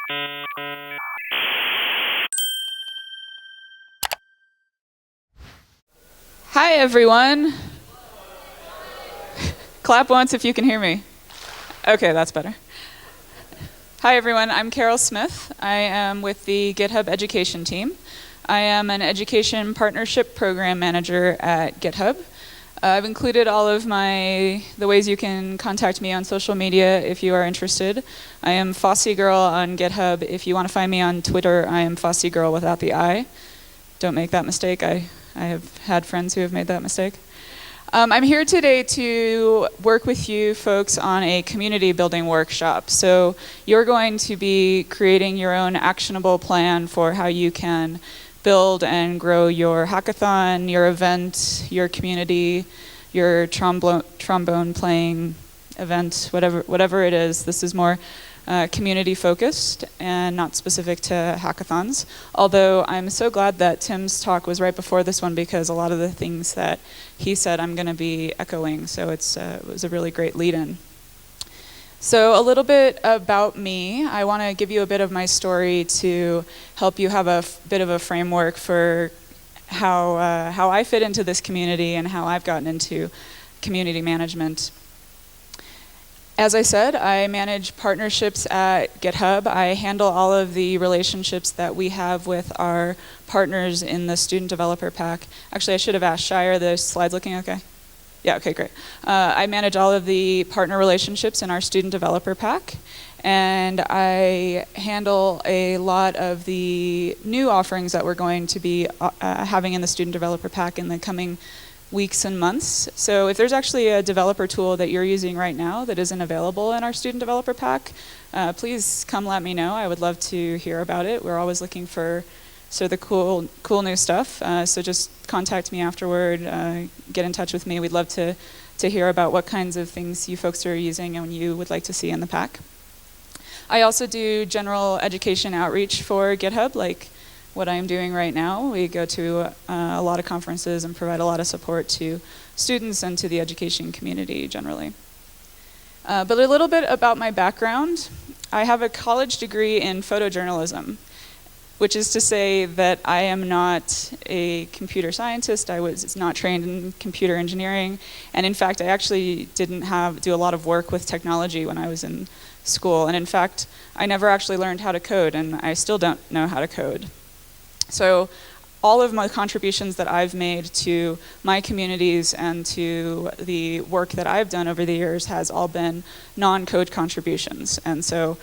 Hi, everyone. Clap once if you can hear me. Okay, that's better. Hi, everyone. I'm Carol Smith. I am with the GitHub education team. I am an education partnership program manager at GitHub. I've included all of the ways you can contact me on social media if you are interested. I am Fossy Girl on GitHub. If you want to find me on Twitter, I am Fossy Girl without the I. Don't make that mistake. I have had friends who have made that mistake. I'm here today to work with you folks on a community building workshop. So you're going to be creating your own actionable plan for how you can build and grow your hackathon, your event, your community, your trombone playing event, whatever it is. This is more community focused and not specific to hackathons. Although I'm so glad that Tim's talk was right before this one, because a lot of the things that he said I'm going to be echoing. So it was a really great lead-in. So a little bit about me. I want to give you a bit of my story to help you have a bit of a framework for how I fit into this community and how I've gotten into community management. As I said, I manage partnerships at GitHub. I handle all of the relationships that we have with our partners in the student developer pack. Actually, I should have asked Shire, the slides looking okay? Yeah, okay, great. I manage all of the partner relationships in our student developer pack, and I handle a lot of the new offerings that we're going to be having in the student developer pack in the coming weeks and months. So if there's actually a developer tool that you're using right now that isn't available in our student developer pack, please come let me know. I would love to hear about it. We're always looking for sort of the cool new stuff. So just contact me afterward, get in touch with me. We'd love to hear about what kinds of things you folks are using and you would like to see in the pack. I also do general education outreach for GitHub, like what I'm doing right now. We go to a lot of conferences and provide a lot of support to students and to the education community generally. But a little bit about my background. I have a college degree in photojournalism, which is to say that I am not a computer scientist. I was not trained in computer engineering. And in fact, I actually didn't do a lot of work with technology when I was in school. And in fact, I never actually learned how to code, and I still don't know how to code. So all of my contributions that I've made to my communities and to the work that I've done over the years has all been non-code contributions. And so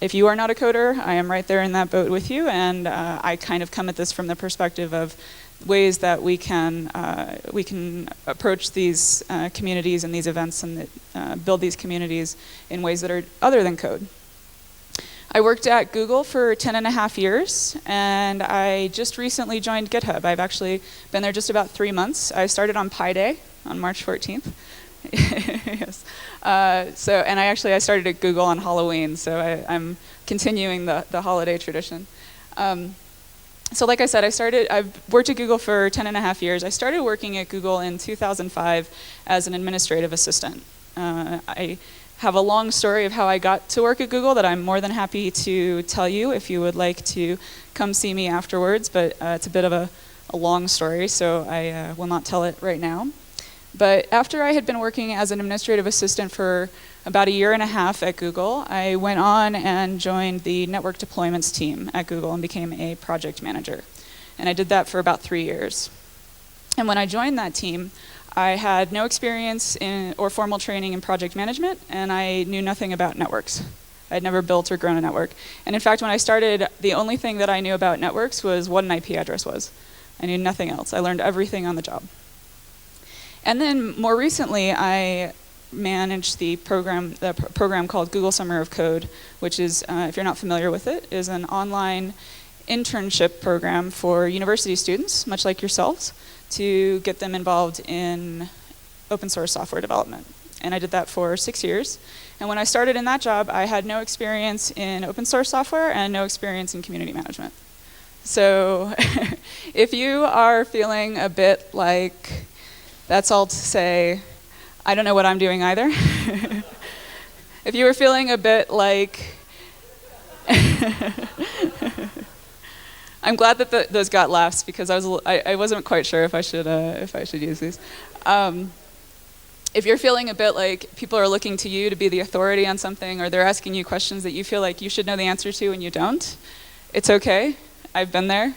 if you are not a coder, I am right there in that boat with you, and I kind of come at this from the perspective of ways that we can approach these communities and these events and build these communities in ways that are other than code. I worked at Google for 10.5 years, and I just recently joined GitHub. I've actually been there just about 3 months. I started on Pi Day on March 14th. Yes. And I started at Google on Halloween, so I'm continuing the holiday tradition. So like I said, I've worked at Google for 10.5 years. I started working at Google in 2005 as an administrative assistant. I have a long story of how I got to work at Google that I'm more than happy to tell you if you would like to come see me afterwards, but it's a bit of a long story, so I will not tell it right now. But after I had been working as an administrative assistant for about 1.5 years at Google, I went on and joined the network deployments team at Google and became a project manager. And I did that for about 3 years. And when I joined that team, I had no experience or formal training in project management, and I knew nothing about networks. I'd never built or grown a network. And in fact, when I started, the only thing that I knew about networks was what an IP address was. I knew nothing else. I learned everything on the job. And then more recently, I managed the program called Google Summer of Code, which is, if you're not familiar with it, is an online internship program for university students, much like yourselves, to get them involved in open source software development. And I did that for 6 years. And when I started in that job, I had no experience in open source software and no experience in community management. So if you are feeling a bit like, that's all to say, I don't know what I'm doing either. If you were feeling a bit like, I'm glad that those got laughs because I wasn't quite sure if I should use these. If you're feeling a bit like people are looking to you to be the authority on something, or they're asking you questions that you feel like you should know the answer to and you don't, it's okay. I've been there.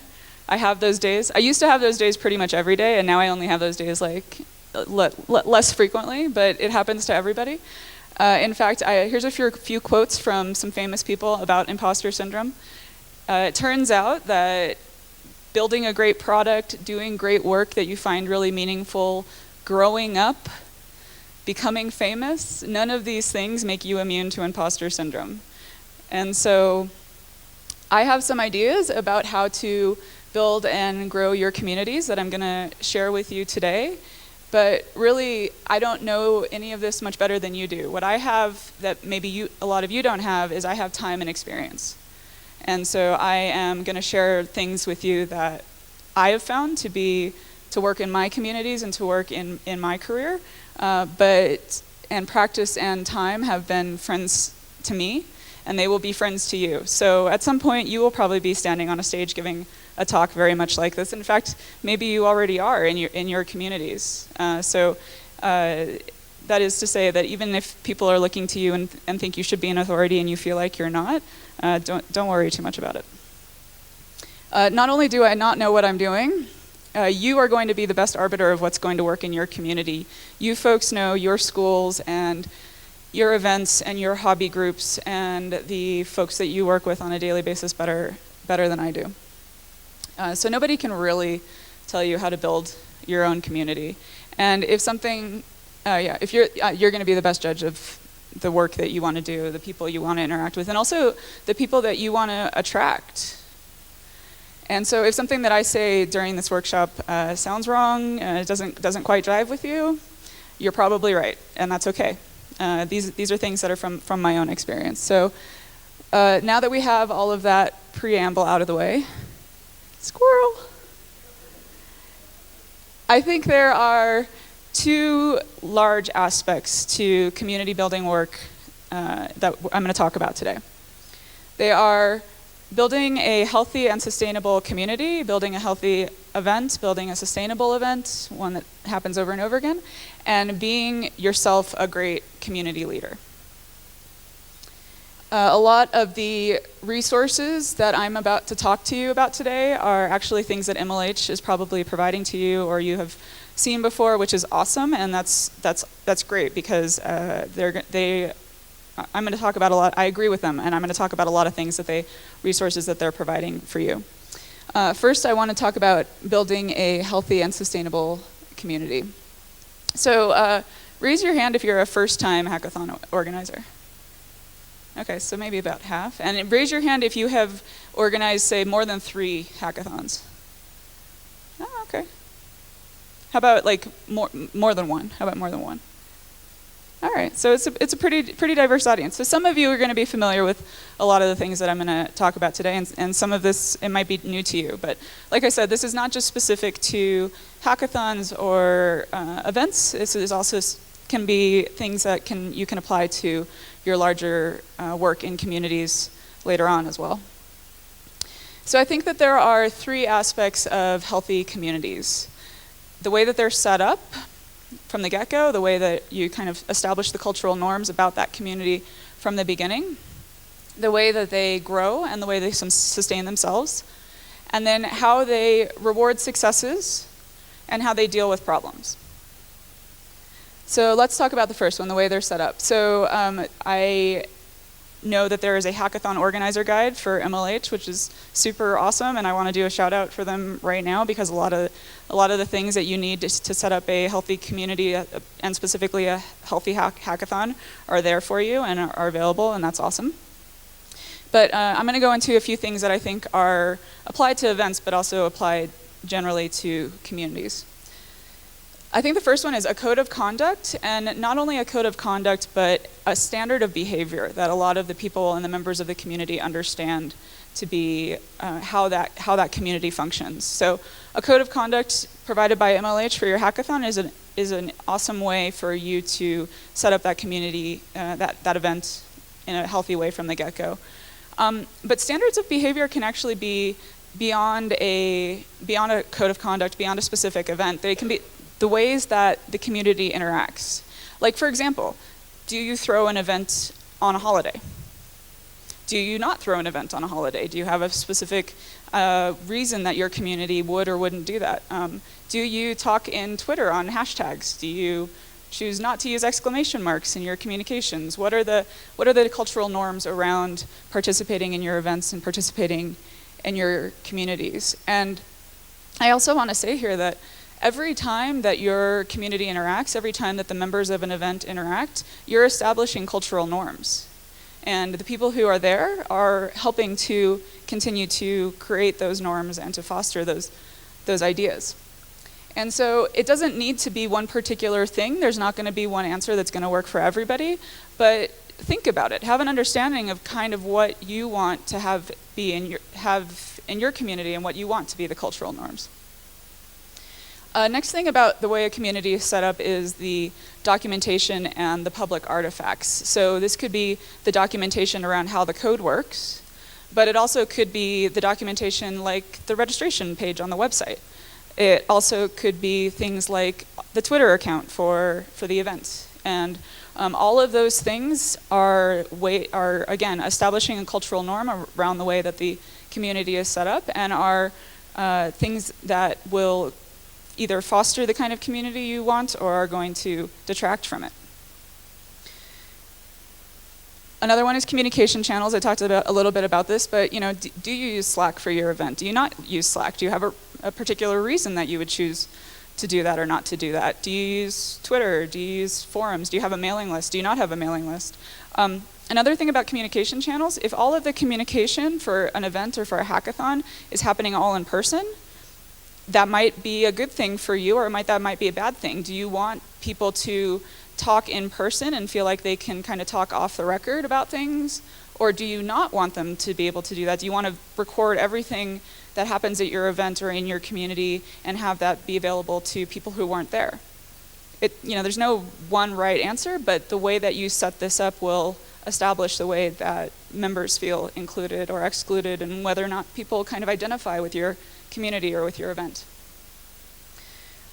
I have those days. I used to have those days pretty much every day, and now I only have those days like less frequently, but it happens to everybody. In fact, here's a few quotes from some famous people about imposter syndrome. It turns out that building a great product, doing great work that you find really meaningful, growing up, becoming famous, none of these things make you immune to imposter syndrome. And so I have some ideas about how to build and grow your communities that I'm going to share with you today. But really, I don't know any of this much better than you do. What I have that maybe a lot of you don't have is I have time and experience. And so I am going to share things with you that I have found to work in my communities and to work in my career. And practice and time have been friends to me, and they will be friends to you. So at some point, you will probably be standing on a stage giving a talk very much like this. In fact, maybe you already are in your communities. That is to say that even if people are looking to you and think you should be an authority and you feel like you're not, don't worry too much about it. Not only do I not know what I'm doing, you are going to be the best arbiter of what's going to work in your community. You folks know your schools and your events and your hobby groups and the folks that you work with on a daily basis better than I do. So nobody can really tell you how to build your own community. And if something, if you're going to be the best judge of the work that you want to do, the people you want to interact with, and also the people that you want to attract. And so if something that I say during this workshop sounds wrong, it doesn't quite jive with you, you're probably right, and that's okay. These are things that are from my own experience. So now that we have all of that preamble out of the way, squirrel. I think there are two large aspects to community building work that I'm going to talk about today. They are building a healthy and sustainable community, building a healthy event, building a sustainable event, one that happens over and over again, and being yourself a great community leader. A lot of the resources that I'm about to talk to you about today are actually things that MLH is probably providing to you or you have seen before, which is awesome, and that's great because I'm going to talk about a lot. I agree with them, and I'm going to talk about a lot of things resources that they're providing for you. First, I want to talk about building a healthy and sustainable community. So raise your hand if you're a first-time hackathon organizer. Okay, so maybe about half. And raise your hand if you have organized, say, more than 3 hackathons. Oh, okay. How about like more than one? How about more than one? All right, so it's a pretty diverse audience. So some of you are going to be familiar with a lot of the things that I'm going to talk about today, and some of this, it might be new to you. But like I said, this is not just specific to hackathons or events. This is also can be things that you can apply to your larger work in communities later on as well. So I think that there are 3 aspects of healthy communities. The way that they're set up from the get-go, the way that you kind of establish the cultural norms about that community from the beginning, the way that they grow and the way they sustain themselves, and then how they reward successes and how they deal with problems. So let's talk about the first one, the way they're set up. So I know that there is a hackathon organizer guide for MLH, which is super awesome, and I want to do a shout out for them right now because a lot of the things that you need to set up a healthy community and specifically a healthy hackathon are there for you and are available, and that's awesome. But I'm going to go into a few things that I think are applied to events, but also applied generally to communities. I think the first one is a code of conduct, and not only a code of conduct, but a standard of behavior that a lot of the people and the members of the community understand to be how that community functions. So a code of conduct provided by MLH for your hackathon is an awesome way for you to set up that community, that event in a healthy way from the get-go. But standards of behavior can actually be beyond a code of conduct, beyond a specific event. They can be the ways that the community interacts. Like, for example, do you throw an event on a holiday? Do you not throw an event on a holiday? Do you have a specific reason that your community would or wouldn't do that? Do you talk in Twitter on hashtags? Do you choose not to use exclamation marks in your communications? What are the cultural norms around participating in your events and participating in your communities? And I also want to say here that every time that your community interacts, every time that the members of an event interact, you're establishing cultural norms. And the people who are there are helping to continue to create those norms and to foster those ideas. And so it doesn't need to be one particular thing. There's not going to be one answer that's going to work for everybody. But think about it. Have an understanding of kind of what you want to have in your community and what you want to be the cultural norms. Next thing about the way a community is set up is the documentation and the public artifacts. So this could be the documentation around how the code works, but it also could be the documentation like the registration page on the website. It also could be things like the Twitter account for the event. And all of those things are again, establishing a cultural norm around the way that the community is set up and are things that will either foster the kind of community you want or are going to detract from it. Another one is communication channels. I talked a little bit about this, but do you use Slack for your event? Do you not use Slack? Do you have a particular reason that you would choose to do that or not to do that? Do you use Twitter? Do you use forums? Do you have a mailing list? Do you not have a mailing list? Another thing about communication channels, if all of the communication for an event or for a hackathon is happening all in person, that might be a good thing for you, or that might be a bad thing. Do you want people to talk in person and feel like they can kind of talk off the record about things? Or do you not want them to be able to do that? Do you want to record everything that happens at your event or in your community and have that be available to people who weren't there? There's no one right answer, but the way that you set this up will establish the way that members feel included or excluded and whether or not people kind of identify with your community or with your event.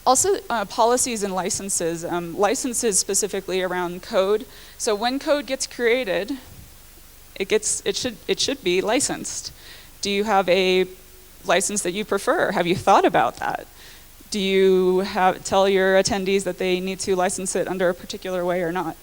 Also, policies and licenses. Licenses specifically around code. So when code gets created, it should be licensed. Do you have a license that you prefer? Have you thought about that? Do you tell your attendees that they need to license it under a particular way or not?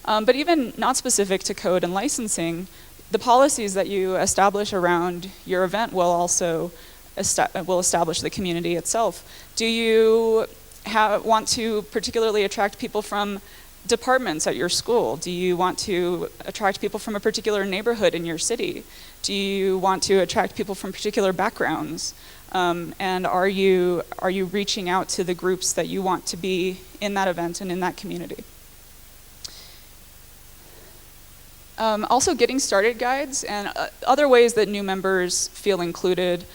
But even not specific to code and licensing, the policies that you establish around your event will also establish the community itself. Do you want to particularly attract people from departments at your school? Do you want to attract people from a particular neighborhood in your city? Do you want to attract people from particular backgrounds? And are you reaching out to the groups that you want to be in that event and in that community? Also getting started guides and other ways that new members feel included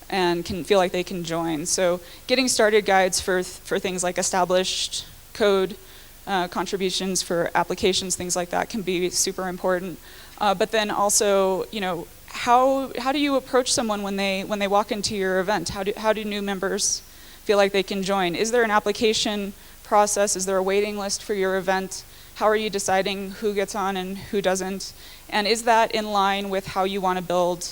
and can feel like they can join. So getting started guides for things like established code, contributions for applications, things like that can be super important. But then also, how do you approach someone when they walk into your event? How do new members feel like they can join? Is there an application process? Is there a waiting list for your event? How are you deciding who gets on and who doesn't? And is that in line with how you want to build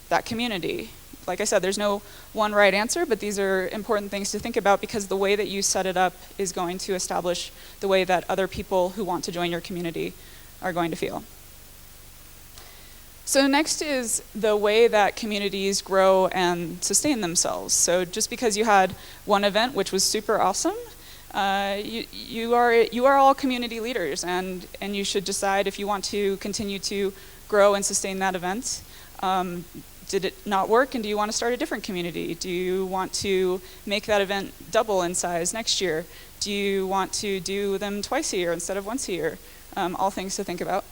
that community? Like I said, there's no one right answer, but these are important things to think about because the way that you set it up is going to establish the way that other people who want to join your community are going to feel. So next is the way that communities grow and sustain themselves. So just because you had one event, which was super awesome, you are all community leaders, and you should decide if you want to continue to grow and sustain that event. Did it not work, and do you want to start a different community? Do you want to make that event double in size next year? Do you want to do them twice a year instead of once a year? All things to think about.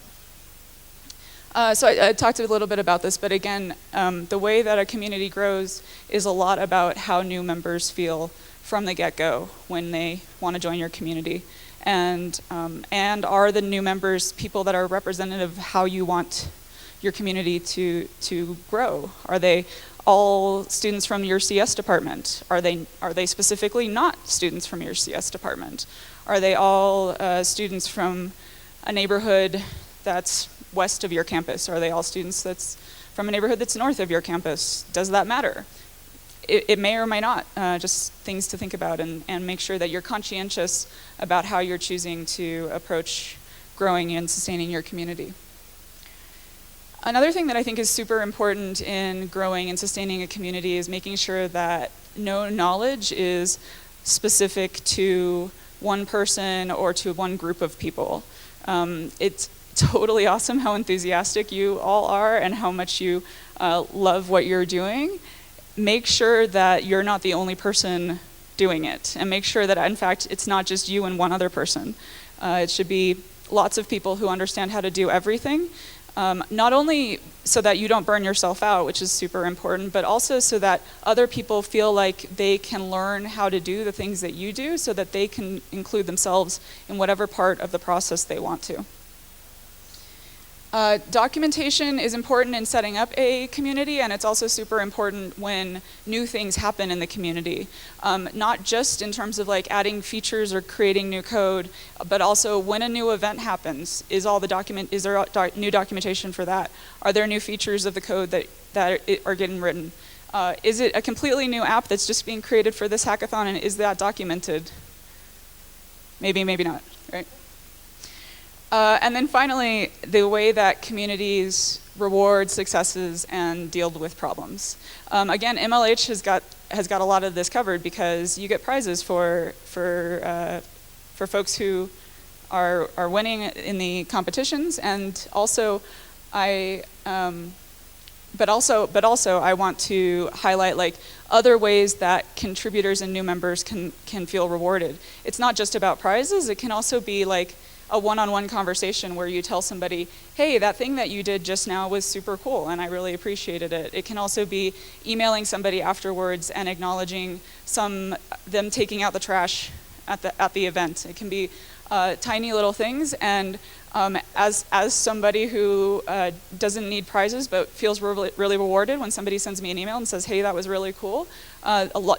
So I talked a little bit about this, but again, the way that a community grows is a lot about how new members feel from the get-go when they want to join your community. And are the new members people that are representative of how you want your community to grow? Are they all students from your CS department? Are they specifically not students from your CS department? Are they all students from a neighborhood that's west of your campus? Are they all students that's from a neighborhood that's north of your campus? Does that matter? It may or may not, just things to think about, and make sure that you're conscientious about how you're choosing to approach growing and sustaining your community. Another thing that I think is super important in growing and sustaining a community is making sure that no knowledge is specific to one person or to one group of people. It's totally awesome how enthusiastic you all are and how much you love what you're doing. Make sure that you're not the only person doing it, and make sure that, in fact, it's not just you and one other person. It should be lots of people who understand how to do everything, not only so that you don't burn yourself out, which is super important, but also so that other people feel like they can learn how to do the things that you do so that they can include themselves in whatever part of the process they want to. Documentation is important in setting up a community, and it's also super important when new things happen in the community. Not just in terms of like adding features or creating new code, but also when a new event happens, is there new documentation for that? Are there new features of the code that are getting written? Is it a completely new app that's just being created for this hackathon, and is that documented? Maybe, maybe not, right? And then finally, the way that communities reward successes and deal with problems. Again, MLH has got a lot of this covered because you get prizes for folks who are winning in the competitions, and also but also I want to highlight like other ways that contributors and new members can feel rewarded. It's not just about prizes. It can also be like a one-on-one conversation where you tell somebody, hey, that thing that you did just now was super cool and I really appreciated it. It can also be emailing somebody afterwards and acknowledging them taking out the trash at the event. It can be tiny little things, and as somebody who doesn't need prizes but feels really rewarded when somebody sends me an email and says, hey, that was really cool,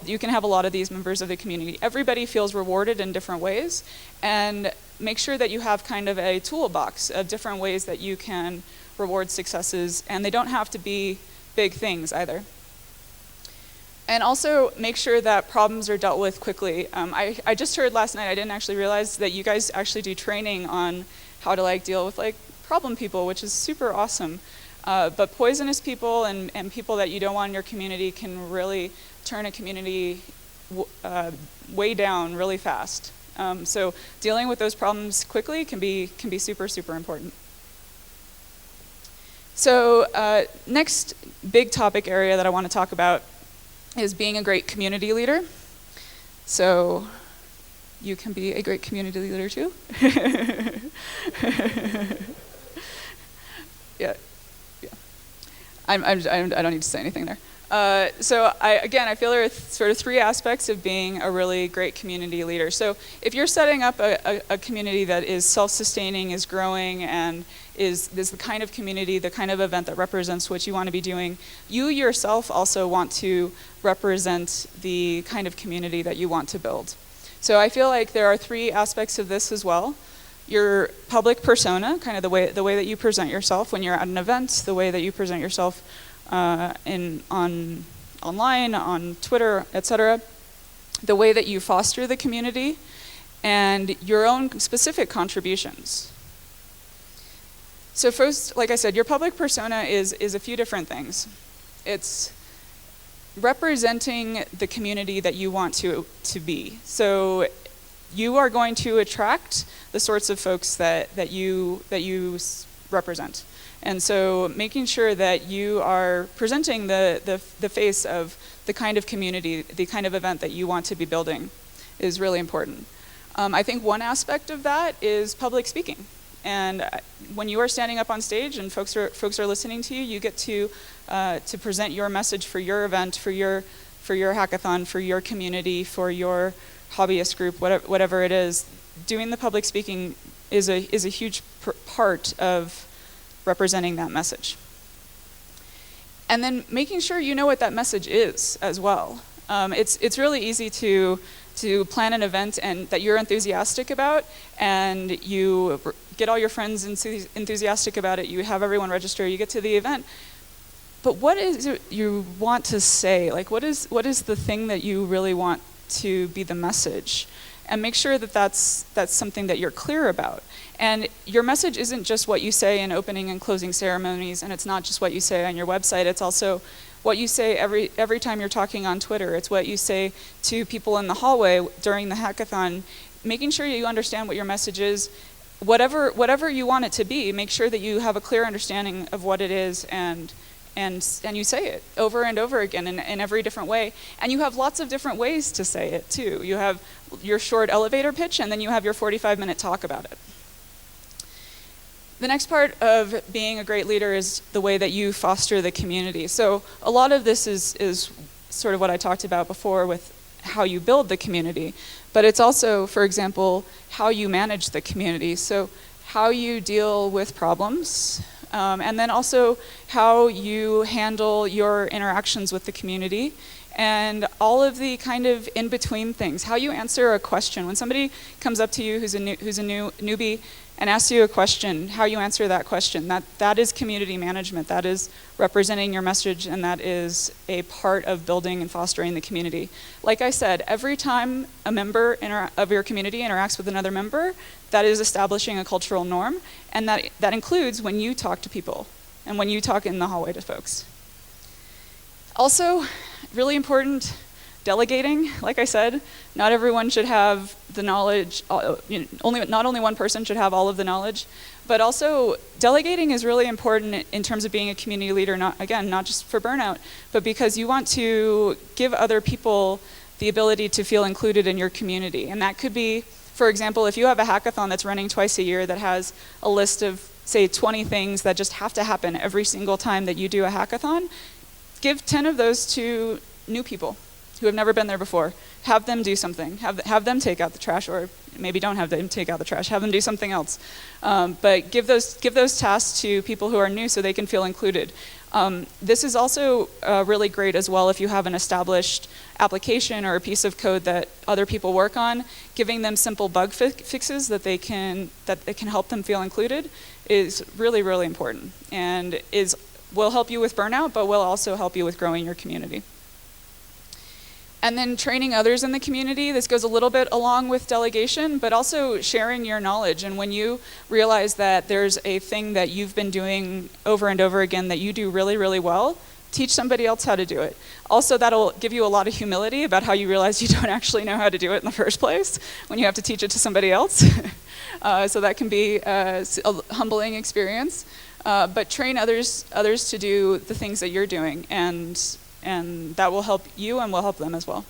you can have a lot of these members of the community. Everybody feels rewarded in different ways, and make sure that you have kind of a toolbox of different ways that you can reward successes, and they don't have to be big things either. And also make sure that problems are dealt with quickly. I just heard last night, I didn't actually realize that you guys actually do training on how to like deal with like problem people, which is super awesome. But poisonous people and people that you don't want in your community can really turn a community way down really fast. So dealing with those problems quickly can be super, super important. So next big topic area that I want to talk about is being a great community leader. So you can be a great community leader too. Yeah. I don't need to say anything there. So I feel there are sort of three aspects of being a really great community leader. So if you're setting up a community that is self-sustaining, is growing, and is the kind of community, the kind of event that represents what you want to be doing, you yourself also want to represent the kind of community that you want to build. So I feel like there are three aspects of this as well. Your public persona, kind of the way that you present yourself when you're at an event, the way that you present yourself online, on Twitter, etc. The way that you foster the community, and your own specific contributions. So first, like I said, your public persona is a few different things. It's representing the community that you want to be. So you are going to attract the sorts of folks that you represent. And so making sure that you are presenting the face of the kind of community, the kind of event that you want to be building is really important. I think one aspect of that is public speaking. And when you are standing up on stage and folks are listening to you, you get to present your message for your event, for your hackathon, for your community, for your hobbyist group, whatever it is. Doing the public speaking is a huge part of representing that message. And then making sure you know what that message is as well. It's really easy to plan an event and that you're enthusiastic about, and you get all your friends enthusiastic about it, you have everyone register, you get to the event. But what is it you want to say? Like, what is the thing that you really want to be the message? And make sure that that's something that you're clear about. And your message isn't just what you say in opening and closing ceremonies, and it's not just what you say on your website, it's also what you say every time you're talking on Twitter. It's what you say to people in the hallway during the hackathon. Making sure you understand what your message is, whatever you want it to be, make sure that you have a clear understanding of what it is, and you say it over and over again in every different way. And you have lots of different ways to say it too. You have your short elevator pitch, and then you have your 45-minute talk about it. The next part of being a great leader is the way that you foster the community. So a lot of this is sort of what I talked about before with how you build the community, but it's also, for example, how you manage the community. So how you deal with problems, and then also how you handle your interactions with the community, and all of the kind of in-between things. How you answer a question. When somebody comes up to you who's a newbie and asks you a question, how you answer that question. That is community management. That is representing your message, and that is a part of building and fostering the community. Like I said, every time a member of your community interacts with another member, that is establishing a cultural norm, and that includes when you talk to people and when you talk in the hallway to folks. Also, really important, delegating. Like I said, not everyone should have the knowledge, not only one person should have all of the knowledge, but also delegating is really important in terms of being a community leader, not just for burnout, but because you want to give other people the ability to feel included in your community. And that could be, for example, if you have a hackathon that's running twice a year that has a list of, say, 20 things that just have to happen every single time that you do a hackathon, give 10 of those to new people who have never been there before. Have them do something. Have them take out the trash, or maybe don't have them take out the trash. Have them do something else. But give those tasks to people who are new so they can feel included. This is also really great as well if you have an established application or a piece of code that other people work on. Giving them simple bug fixes that they can help them feel included is really, really important, and will help you with burnout, but will also help you with growing your community. And then training others in the community. This goes a little bit along with delegation, but also sharing your knowledge. And when you realize that there's a thing that you've been doing over and over again that you do really, really well, teach somebody else how to do it. Also, that'll give you a lot of humility about how you realize you don't actually know how to do it in the first place when you have to teach it to somebody else. So that can be a humbling experience. But train others to do the things that you're doing, and that will help you and will help them as well.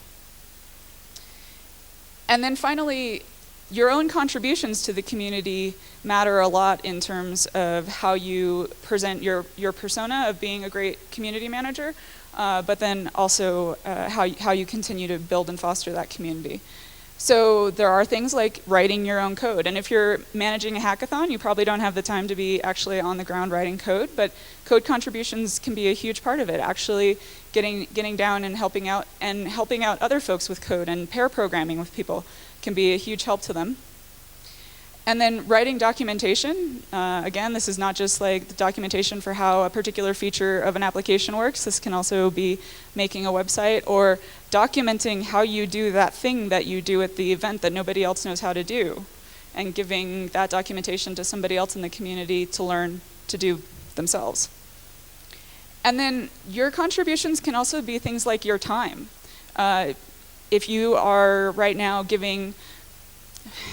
And then finally, your own contributions to the community matter a lot in terms of how you present your persona of being a great community manager, but then also how you continue to build and foster that community. So there are things like writing your own code. And if you're managing a hackathon, you probably don't have the time to be actually on the ground writing code, but code contributions can be a huge part of it. Actually getting down and helping out other folks with code and pair programming with people can be a huge help to them. And then writing documentation. Again, this is not just like the documentation for how a particular feature of an application works. This can also be making a website or documenting how you do that thing that you do at the event that nobody else knows how to do, and giving that documentation to somebody else in the community to learn to do themselves. And then your contributions can also be things like your time. If you are right now giving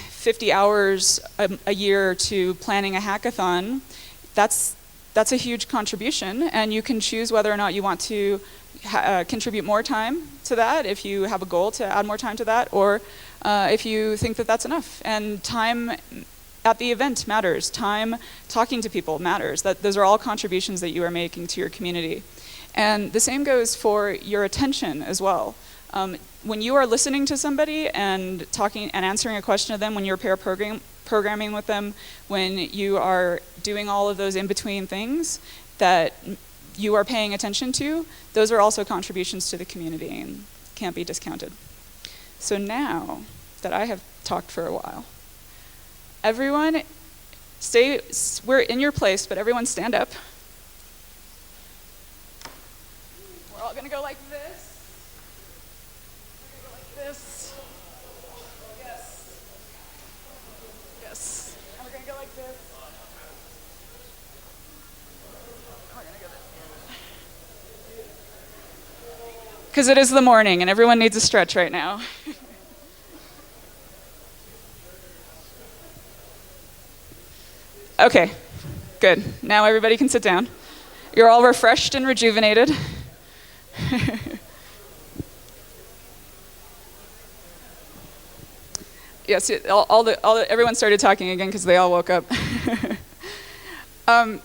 50 hours a year to planning a hackathon, that's a huge contribution, and you can choose whether or not you want to contribute more time to that if you have a goal to add more time to that, or if you think that that's enough. And time at the event matters. Time talking to people matters. Those are all contributions that you are making to your community. And the same goes for your attention as well. When you are listening to somebody and talking and answering a question to them, when you're pair programming with them, when you are doing all of those in-between things, that you are paying attention to, those are also contributions to the community and can't be discounted. So now that I have talked for a while, everyone we're in your place, but everyone stand up. We're all gonna go like this. We're gonna go like this. Yes. Yes. And we're gonna go like this. Because it is the morning and everyone needs a stretch right now. Okay, good. Now everybody can sit down. You're all refreshed and rejuvenated. Yes, everyone started talking again because they all woke up.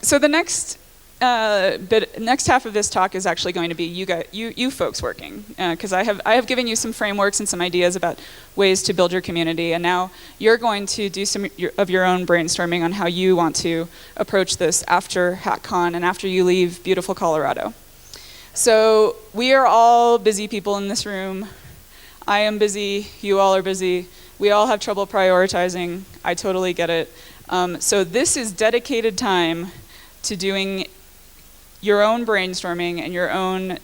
So the next half of this talk is actually going to be you folks working, because I have given you some frameworks and some ideas about ways to build your community, and now you're going to do some of your own brainstorming on how you want to approach this after Hackcon and after you leave beautiful Colorado. So we are all busy people in this room. I am busy, you all are busy. We all have trouble prioritizing. I totally get it. So this is dedicated time to doing your own brainstorming and your own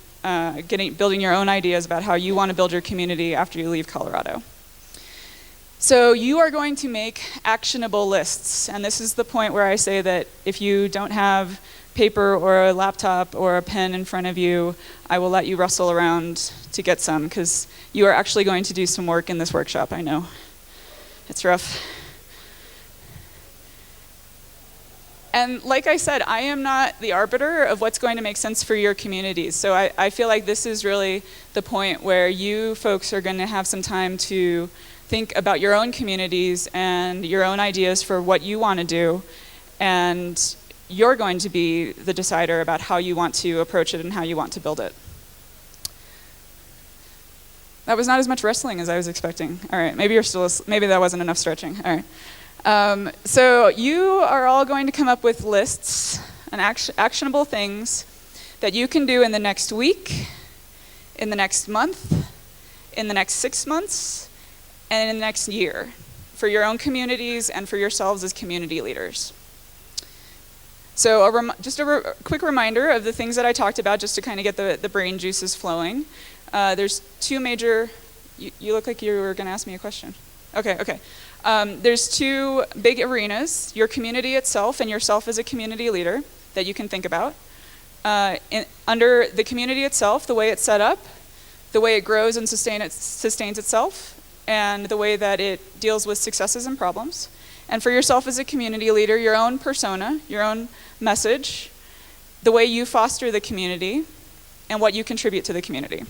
building your own ideas about how you want to build your community after you leave Colorado. So you are going to make actionable lists, and this is the point where I say that if you don't have paper or a laptop or a pen in front of you, I will let you rustle around to get some, because you are actually going to do some work in this workshop, I know. It's rough. And like I said, I am not the arbiter of what's going to make sense for your communities. So I feel like this is really the point where you folks are going to have some time to think about your own communities and your own ideas for what you want to do. And you're going to be the decider about how you want to approach it and how you want to build it. That was not as much wrestling as I was expecting. All right, maybe that wasn't enough stretching. All right. So you are all going to come up with lists and actionable things that you can do in the next week, in the next month, in the next 6 months, and in the next year for your own communities and for yourselves as community leaders. So just a quick reminder of the things that I talked about just to kind of get the brain juices flowing. There's two major, you look like you were going to ask me a question. Okay. There's two big arenas, your community itself and yourself as a community leader that you can think about. Under the community itself, the way it's set up, the way it grows and sustains itself, and the way that it deals with successes and problems. And for yourself as a community leader, your own persona, your own message, the way you foster the community, and what you contribute to the community.